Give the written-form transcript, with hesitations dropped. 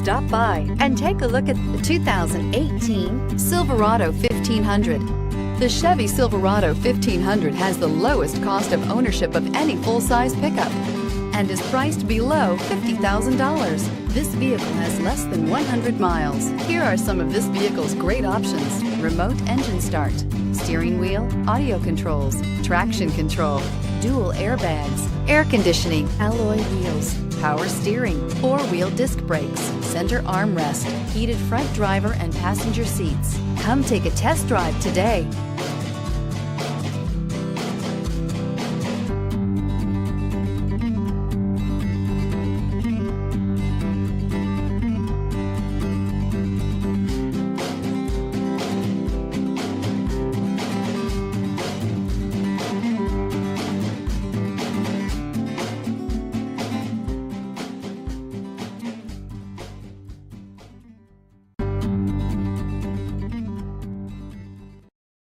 Stop by and take a look at the 2018 Silverado 1500. The Chevy Silverado 1500 has the lowest cost of ownership of any full-size pickup and is priced below $50,000. This vehicle has less than 100 miles. Here are some of this vehicle's great options: remote engine start, steering wheel audio controls, traction control, dual airbags, air conditioning, alloy wheels, power steering, four-wheel disc brakes, center armrest, heated front driver and passenger seats. Come take a test drive today.